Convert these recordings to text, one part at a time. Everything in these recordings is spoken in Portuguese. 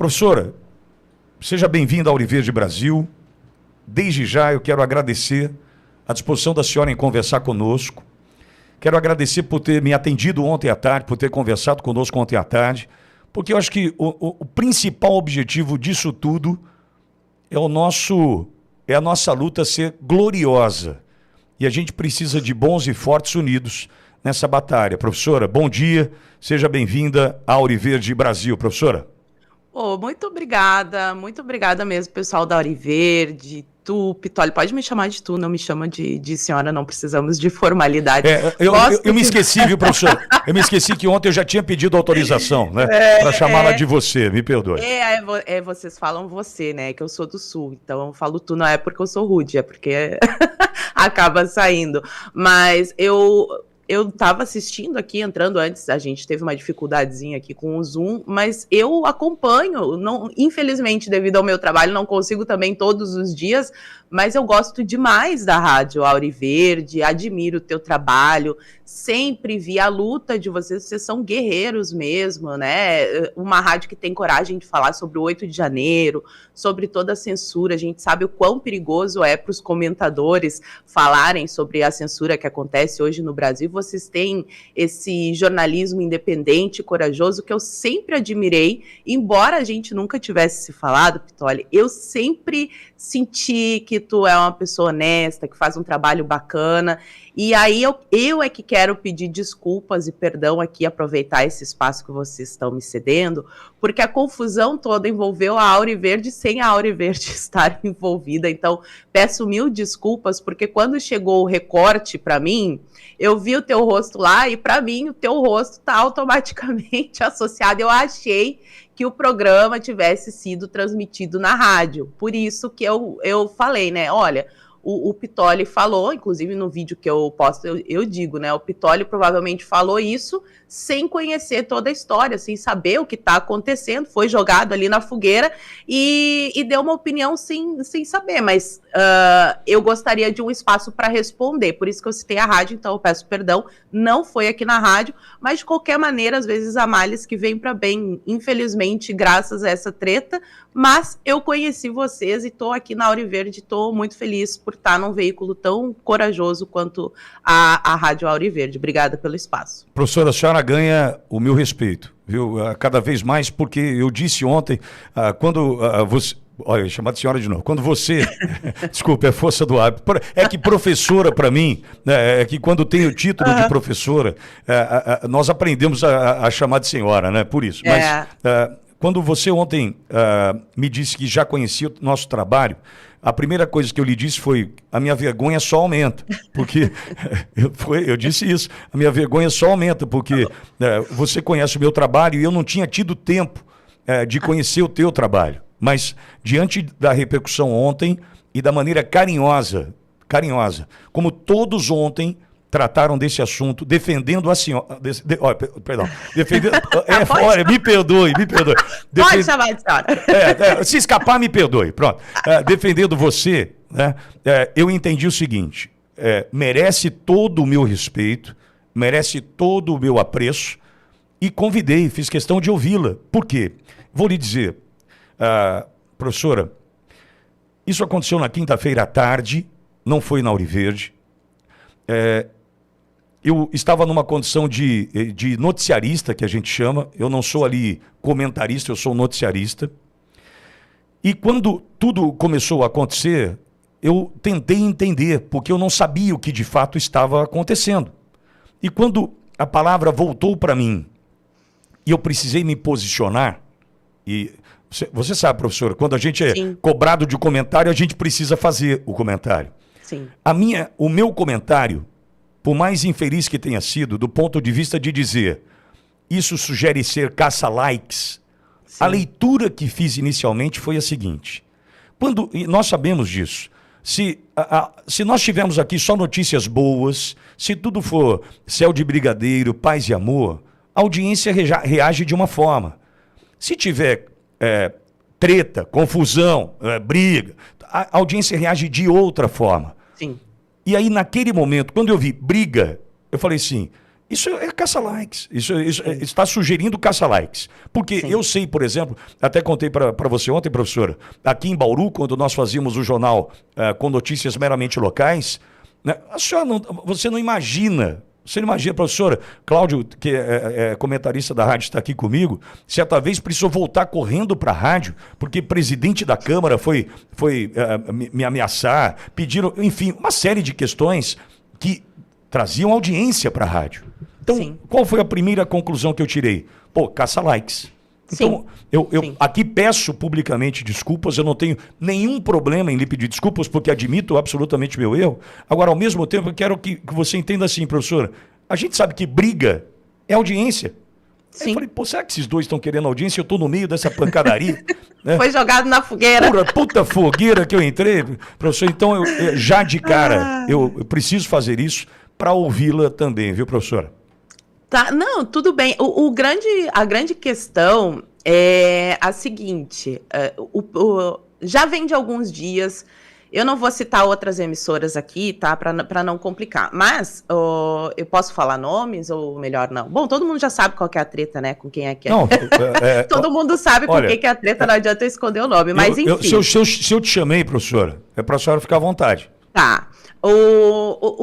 Professora, seja bem-vinda ao Auriverde Brasil. Desde já eu quero agradecer a disposição da senhora em conversar conosco. Quero agradecer por ter me atendido ontem à tarde, por ter conversado conosco ontem à tarde, porque eu acho que o principal objetivo disso tudo é a nossa luta ser gloriosa. E a gente precisa de bons e fortes unidos nessa batalha. Professora, bom dia, seja bem-vinda ao Auriverde Brasil. Professora. Muito obrigada mesmo, pessoal da Auriverde, tu, Pitoli, pode me chamar de tu, não me chama de senhora, não precisamos de formalidade. Eu me esqueci, viu, professor? Eu me esqueci que ontem eu já tinha pedido autorização, né, para chamá-la de você, me perdoe. Vocês falam você, né, que eu sou do Sul, então eu falo tu, não é porque eu sou rude, é porque acaba saindo, mas eu estava assistindo aqui, entrando antes, a gente teve uma dificuldadezinha aqui com o Zoom, mas eu acompanho, infelizmente, devido ao meu trabalho, não consigo também todos os dias, mas eu gosto demais da Rádio Auriverde, admiro o teu trabalho, sempre vi a luta de vocês são guerreiros mesmo, né? Uma rádio que tem coragem de falar sobre o 8 de janeiro, sobre toda a censura, a gente sabe o quão perigoso é para os comentadores falarem sobre a censura que acontece hoje no Brasil. Vocês têm esse jornalismo independente e corajoso que eu sempre admirei, embora a gente nunca tivesse se falado, Pitoli, eu sempre senti que tu é uma pessoa honesta, que faz um trabalho bacana, e aí eu é que quero pedir desculpas e perdão aqui, aproveitar esse espaço que vocês estão me cedendo, porque a confusão toda envolveu a Auriverde sem a Auriverde estar envolvida, então peço mil desculpas, porque quando chegou o recorte para mim, eu vi o teu rosto lá e para mim o teu rosto está automaticamente associado, eu achei que o programa tivesse sido transmitido na rádio, por isso que eu falei, né, olha, o Pitoli falou, inclusive no vídeo que eu posto, eu digo, né, o Pitoli provavelmente falou isso sem conhecer toda a história, sem saber o que está acontecendo, foi jogado ali na fogueira e deu uma opinião sem saber, mas eu gostaria de um espaço para responder, por isso que eu citei a rádio, então eu peço perdão, não foi aqui na rádio, mas de qualquer maneira, às vezes há males que vêm para bem, infelizmente, graças a essa treta, mas eu conheci vocês e estou aqui na Auriverde, estou muito feliz por estar num veículo tão corajoso quanto a Rádio Auriverde. Obrigada pelo espaço. Professora, a senhora ganha o meu respeito, viu? Cada vez mais, porque eu disse ontem, quando você... Olha, chamar de senhora de novo. Quando você... Desculpa, é força do hábito. É que professora, para mim, né, é que quando tem o título de professora, nós aprendemos a chamar de senhora, né? Por isso. Mas quando você ontem me disse que já conhecia o nosso trabalho, a primeira coisa que eu lhe disse foi: a minha vergonha só aumenta, porque eu disse isso, a minha vergonha só aumenta, porque você conhece o meu trabalho e eu não tinha tido tempo de conhecer o teu trabalho. Mas, diante da repercussão ontem e da maneira carinhosa, como todos ontem trataram desse assunto, defendendo a senhora... perdão. Defendendo, me perdoe. Pode chamar de senhora. Se escapar, me perdoe. Pronto. Defendendo você, né, eu entendi o seguinte: merece todo o meu respeito, merece todo o meu apreço, e convidei, fiz questão de ouvi-la. Por quê? Vou lhe dizer, professora, isso aconteceu na quinta-feira à tarde, não foi na Auriverde. Eu estava numa condição de noticiarista, que a gente chama. Eu não sou ali comentarista, eu sou noticiarista. E quando tudo começou a acontecer, eu tentei entender, porque eu não sabia o que de fato estava acontecendo. E quando a palavra voltou para mim e eu precisei me posicionar, e você sabe, professora, quando a gente é cobrado de comentário, a gente precisa fazer o comentário. Sim. O meu comentário, por mais infeliz que tenha sido, do ponto de vista de dizer, isso sugere ser caça-likes, a leitura que fiz inicialmente foi a seguinte: e nós sabemos disso, se nós tivermos aqui só notícias boas, se tudo for céu de brigadeiro, paz e amor, a audiência reage de uma forma. Se tiver treta, confusão, briga, a audiência reage de outra forma. Sim. E aí, naquele momento, quando eu vi briga, eu falei assim, Isso é caça-likes. Isso está sugerindo caça-likes. Porque Sim. eu sei, por exemplo, até contei para você ontem, professora, aqui em Bauru, quando nós fazíamos o jornal com notícias meramente locais, né, você não imagina. Você não imagina, professora, Cláudio, que é comentarista da rádio, está aqui comigo, certa vez precisou voltar correndo para a rádio, porque o presidente da Câmara foi me ameaçar, pediram, enfim, uma série de questões que traziam audiência para a rádio. Então, Sim. qual foi a primeira conclusão que eu tirei? Pô, caça likes. Então, eu aqui peço publicamente desculpas, eu não tenho nenhum problema em lhe pedir desculpas, porque admito absolutamente meu erro. Agora, ao mesmo tempo, eu quero que você entenda assim, professora, a gente sabe que briga é audiência. Sim. Aí eu falei, pô, será que esses dois estão querendo audiência? Eu estou no meio dessa pancadaria. Né? Foi jogado na fogueira. Puta fogueira que eu entrei, professor. Então, já de cara, eu preciso fazer isso para ouvi-la também, viu, professora? Tá, não, tudo bem. A grande questão é a seguinte: já vem de alguns dias. Eu não vou citar outras emissoras aqui, tá? Para não complicar. Mas eu posso falar nomes ou melhor não? Bom, todo mundo já sabe qual que é a treta, né? Com quem é que é. Não, todo mundo sabe com quem que é a treta, não adianta eu esconder o nome. Mas enfim. Se eu te chamei, professora, é para a senhora ficar à vontade. Tá.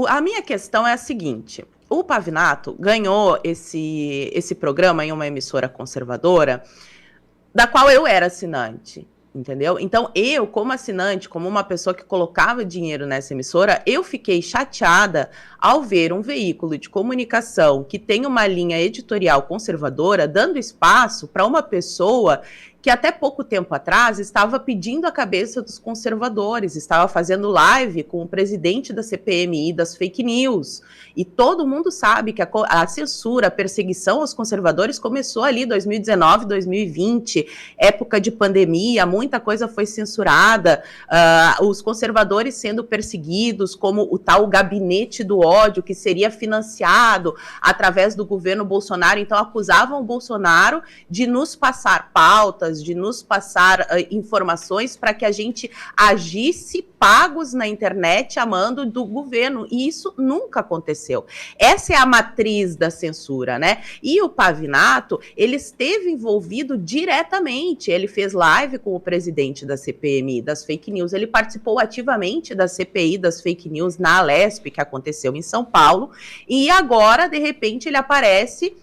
A minha questão é a seguinte. O Pavinato ganhou esse programa em uma emissora conservadora, da qual eu era assinante, entendeu? Então, eu, como assinante, como uma pessoa que colocava dinheiro nessa emissora, eu fiquei chateada ao ver um veículo de comunicação que tem uma linha editorial conservadora dando espaço para uma pessoa que até pouco tempo atrás estava pedindo a cabeça dos conservadores, estava fazendo live com o presidente da CPMI das fake news. E todo mundo sabe que a censura, a perseguição aos conservadores começou ali em 2019, 2020, época de pandemia, muita coisa foi censurada, os conservadores sendo perseguidos, como o tal gabinete do ódio, que seria financiado através do governo Bolsonaro. Então, acusavam o Bolsonaro de nos passar pautas, de nos passar informações para que a gente agisse pagos na internet a mando do governo, e isso nunca aconteceu. Essa é a matriz da censura, né? E o Pavinato, ele esteve envolvido diretamente, ele fez live com o presidente da CPMI das fake news, ele participou ativamente da CPI das fake news na Alesp, que aconteceu em São Paulo, e agora, de repente, ele aparece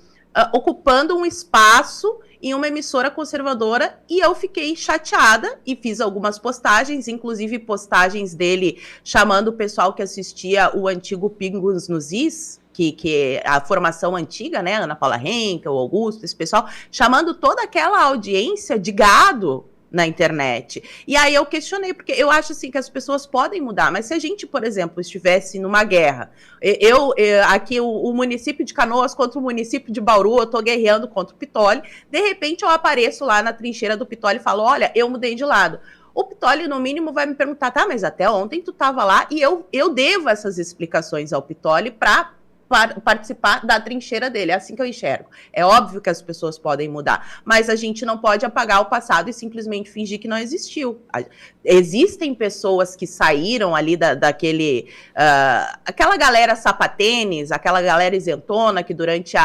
ocupando um espaço em uma emissora conservadora, e eu fiquei chateada e fiz algumas postagens, inclusive postagens dele chamando o pessoal que assistia o antigo Pingos nos Is, que é a formação antiga, né, Ana Paula Henkel, o Augusto, esse pessoal, chamando toda aquela audiência de gado na internet. E aí eu questionei, porque eu acho assim que as pessoas podem mudar, mas se a gente, por exemplo, estivesse numa guerra, aqui o município de Canoas contra o município de Bauru, eu estou guerreando contra o Pitoli, de repente eu apareço lá na trincheira do Pitoli e falo, olha, eu mudei de lado. O Pitoli, no mínimo, vai me perguntar, tá, mas até ontem tu estava lá, e eu devo essas explicações ao Pitoli para participar da trincheira dele, é assim que eu enxergo. É óbvio que as pessoas podem mudar, mas a gente não pode apagar o passado e simplesmente fingir que não existiu. Existem pessoas que saíram ali aquela galera sapatênis, aquela galera isentona que durante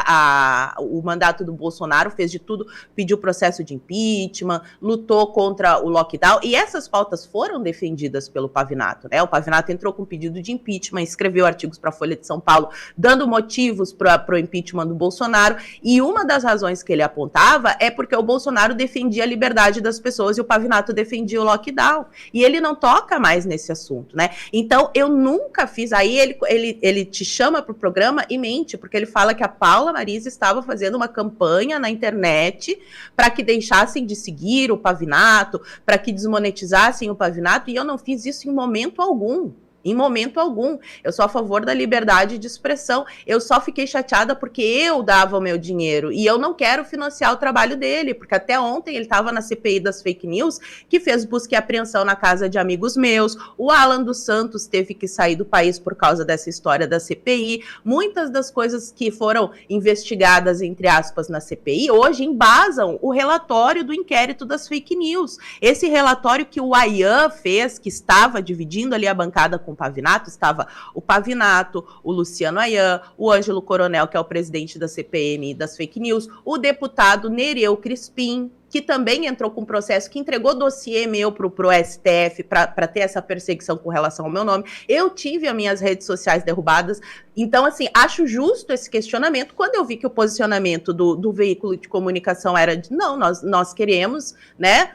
o mandato do Bolsonaro fez de tudo, pediu processo de impeachment, lutou contra o lockdown, e essas pautas foram defendidas pelo Pavinato, né? O Pavinato entrou com pedido de impeachment, escreveu artigos para a Folha de São Paulo, dando motivos para o impeachment do Bolsonaro, e uma das razões que ele apontava é porque o Bolsonaro defendia a liberdade das pessoas e o Pavinato defendia o lockdown, e ele não toca mais nesse assunto, né? Então, eu nunca fiz, aí ele te chama para o programa e mente, porque ele fala que a Paula Marisa estava fazendo uma campanha na internet para que deixassem de seguir o Pavinato, para que desmonetizassem o Pavinato, e eu não fiz isso em momento algum. Em momento algum. Eu sou a favor da liberdade de expressão. Eu só fiquei chateada porque eu dava o meu dinheiro e eu não quero financiar o trabalho dele, porque até ontem ele estava na CPI das fake news, que fez busca e apreensão na casa de amigos meus. O Alan dos Santos teve que sair do país por causa dessa história da CPI. Muitas das coisas que foram investigadas, entre aspas, na CPI, hoje embasam o relatório do inquérito das fake news. Esse relatório que o Ayan fez, que estava dividindo ali a bancada com com o Pavinato, estava o Pavinato, o Luciano Ayan, o Ângelo Coronel, que é o presidente da CPMI das fake news, o deputado Nereu Crispim, que também entrou com um processo, que entregou dossiê meu para o STF, para ter essa perseguição com relação ao meu nome. Eu tive as minhas redes sociais derrubadas. Então, assim, acho justo esse questionamento. Quando eu vi que o posicionamento do veículo de comunicação era de, não, nós queremos, né,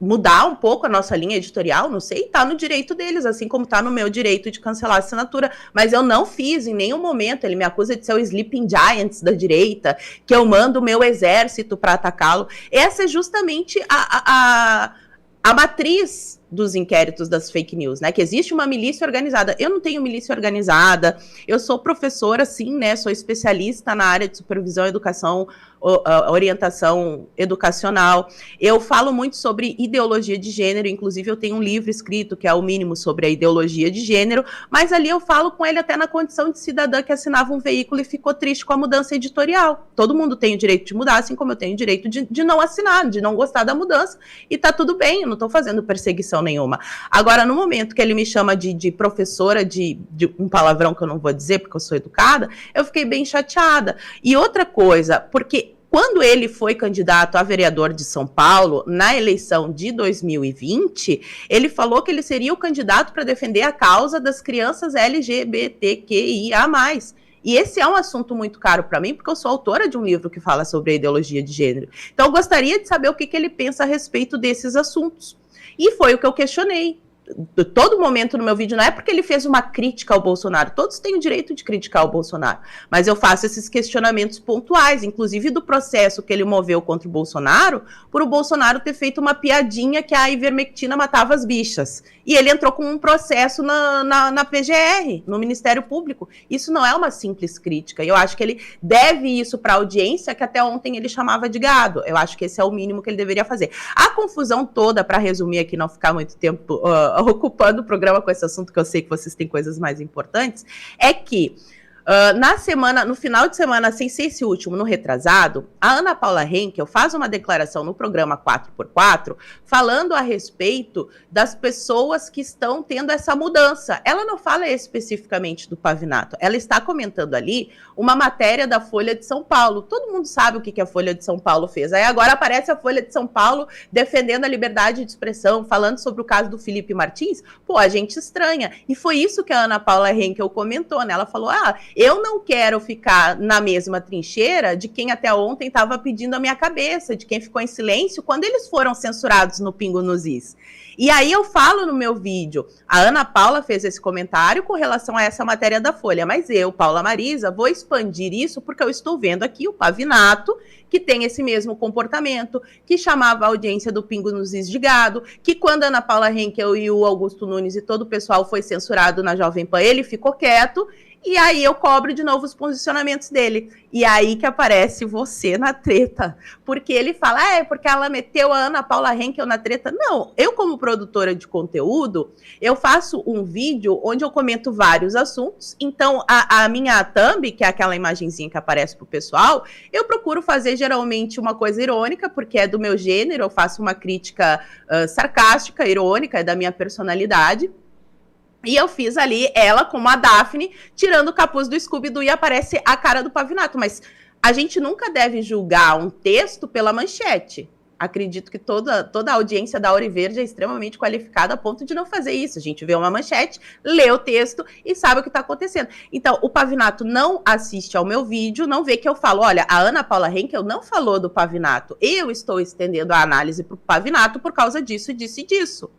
mudar um pouco a nossa linha editorial, não sei, tá no direito deles, assim como tá no meu direito de cancelar a assinatura, mas eu não fiz em nenhum momento. Ele me acusa de ser o Sleeping Giants da direita, que eu mando o meu exército para atacá-lo. Essa é justamente a matriz dos inquéritos das fake news, né, que existe uma milícia organizada. Eu não tenho milícia organizada, eu sou professora, sim, né, sou especialista na área de supervisão, educação, orientação educacional. Eu falo muito sobre ideologia de gênero, inclusive eu tenho um livro escrito que é o mínimo sobre a ideologia de gênero, mas ali eu falo com ele até na condição de cidadã que assinava um veículo e ficou triste com a mudança editorial. Todo mundo tem o direito de mudar, assim como eu tenho o direito de não assinar, de não gostar da mudança, e tá tudo bem, eu não tô fazendo perseguição nenhuma. Agora, no momento que ele me chama de professora de um palavrão que eu não vou dizer porque eu sou educada, eu fiquei bem chateada. E outra coisa, porque quando ele foi candidato a vereador de São Paulo, na eleição de 2020, ele falou que ele seria o candidato para defender a causa das crianças LGBTQIA+. E esse é um assunto muito caro para mim, porque eu sou autora de um livro que fala sobre a ideologia de gênero. Então, eu gostaria de saber o que ele pensa a respeito desses assuntos. E foi o que eu questionei. Todo momento no meu vídeo, não é porque ele fez uma crítica ao Bolsonaro, todos têm o direito de criticar o Bolsonaro, mas eu faço esses questionamentos pontuais, inclusive do processo que ele moveu contra o Bolsonaro, por o Bolsonaro ter feito uma piadinha que a ivermectina matava as bichas, e ele entrou com um processo na PGR, no Ministério Público. Isso não é uma simples crítica, eu acho que ele deve isso para a audiência, que até ontem ele chamava de gado. Eu acho que esse é o mínimo que ele deveria fazer. A confusão toda, para resumir aqui, não ficar muito tempo ocupando o programa com esse assunto, que eu sei que vocês têm coisas mais importantes, é que no final de semana, sem ser esse último, no retrasado, a Ana Paula Henkel faz uma declaração no programa 4x4, falando a respeito das pessoas que estão tendo essa mudança. Ela não fala especificamente do Pavinato, ela está comentando ali uma matéria da Folha de São Paulo. Todo mundo sabe o que a Folha de São Paulo fez. Aí agora aparece a Folha de São Paulo defendendo a liberdade de expressão, falando sobre o caso do Felipe Martins. Pô, a gente estranha. E foi isso que a Ana Paula Henkel comentou, né? Ela falou, eu não quero ficar na mesma trincheira de quem até ontem estava pedindo a minha cabeça, de quem ficou em silêncio quando eles foram censurados no Pingo nos Is. E aí eu falo no meu vídeo, a Ana Paula fez esse comentário com relação a essa matéria da Folha, mas eu, Paula Marisa, vou expandir isso porque eu estou vendo aqui o Pavinato, que tem esse mesmo comportamento, que chamava a audiência do Pingo nos Is de gado, que quando a Ana Paula Henkel e o Augusto Nunes e todo o pessoal foi censurado na Jovem Pan, ele ficou quieto. E aí eu cobro de novo os posicionamentos dele. E aí que aparece você na treta. Porque ele fala, porque ela meteu a Ana Paula Henkel na treta. Não, eu como produtora de conteúdo, eu faço um vídeo onde eu comento vários assuntos. Então, a minha thumb, que é aquela imagenzinha que aparece pro pessoal, eu procuro fazer geralmente uma coisa irônica, porque é do meu gênero, eu faço uma crítica sarcástica, irônica, é da minha personalidade. E eu fiz ali ela como a Daphne, tirando o capuz do Scooby-Doo e aparece a cara do Pavinato. Mas a gente nunca deve julgar um texto pela manchete. Acredito que toda a audiência da Hora Verde é extremamente qualificada a ponto de não fazer isso. A gente vê uma manchete, lê o texto e sabe o que está acontecendo. Então, o Pavinato não assiste ao meu vídeo, não vê que eu falo, olha, a Ana Paula Henkel não falou do Pavinato. Eu estou estendendo a análise para o Pavinato por causa disso, disso e disso.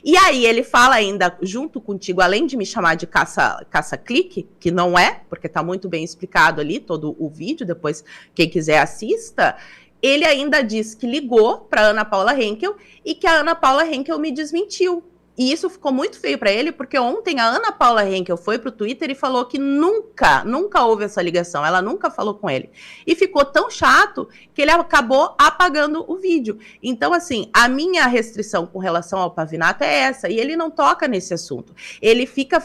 E aí ele fala ainda junto contigo, além de me chamar de caça-clique, que não é, porque está muito bem explicado ali todo o vídeo, depois quem quiser assista, ele ainda diz que ligou para Ana Paula Henkel e que a Ana Paula Henkel me desmentiu. E isso ficou muito feio para ele, porque ontem a Ana Paula Henkel foi para o Twitter e falou que nunca houve essa ligação, ela nunca falou com ele. E ficou tão chato que ele acabou apagando o vídeo. Então, assim, a minha restrição com relação ao Pavinato é essa, e ele não toca nesse assunto. Ele fica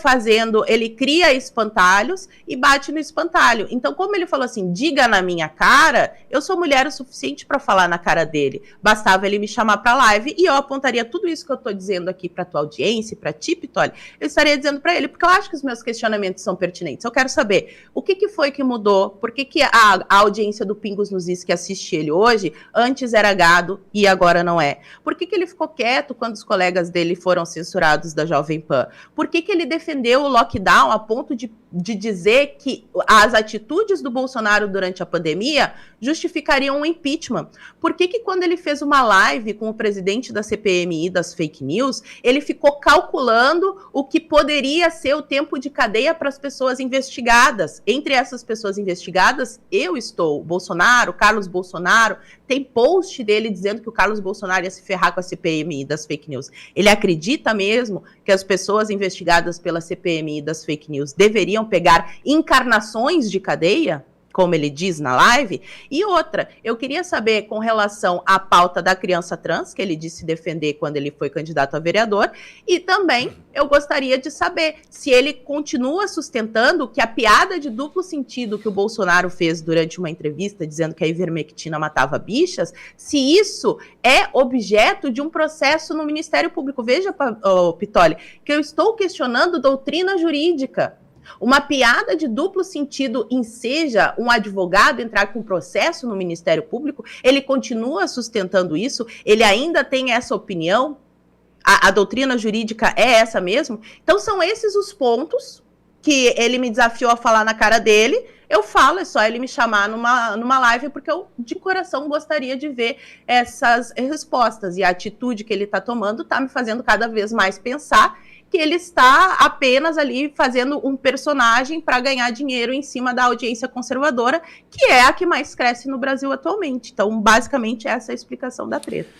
ele cria espantalhos e bate no espantalho. Então, como ele falou assim, diga na minha cara, eu sou mulher o suficiente para falar na cara dele. Bastava ele me chamar para live e eu apontaria tudo isso que eu estou dizendo aqui para tua audiência, para ti, Pitoli, eu estaria dizendo para ele, porque eu acho que os meus questionamentos são pertinentes. Eu quero saber o que foi que mudou, por que a audiência do Pingos nos Is que assiste ele hoje, antes era gado e agora não é? Por que ele ficou quieto quando os colegas dele foram censurados da Jovem Pan? Por que ele defendeu o lockdown a ponto de dizer que as atitudes do Bolsonaro durante a pandemia justificariam um impeachment? Por que quando ele fez uma live com o presidente da CPMI das fake news, ele ficou calculando o que poderia ser o tempo de cadeia para as pessoas investigadas? Entre essas pessoas investigadas, eu estou. Bolsonaro, Carlos Bolsonaro, tem post dele dizendo que o Carlos Bolsonaro ia se ferrar com a CPMI das fake news. Ele acredita mesmo que as pessoas investigadas pela CPMI das fake news deveriam pegar encarnações de cadeia, como ele diz na live? E outra, eu queria saber com relação à pauta da criança trans, que ele disse defender quando ele foi candidato a vereador, e também eu gostaria de saber se ele continua sustentando que a piada de duplo sentido que o Bolsonaro fez durante uma entrevista, dizendo que a ivermectina matava bichas, se isso é objeto de um processo no Ministério Público. Veja, Pitoli, que eu estou questionando doutrina jurídica. Uma piada de duplo sentido enseja um advogado entrar com processo no Ministério Público? Ele continua sustentando isso? Ele ainda tem essa opinião? A doutrina jurídica é essa mesmo? Então são esses os pontos que ele me desafiou a falar na cara dele. Eu falo, é só ele me chamar numa live, porque eu, de coração, gostaria de ver essas respostas. E a atitude que ele está tomando está me fazendo cada vez mais pensar que ele está apenas ali fazendo um personagem para ganhar dinheiro em cima da audiência conservadora, que é a que mais cresce no Brasil atualmente. Então, basicamente, essa é a explicação da treta.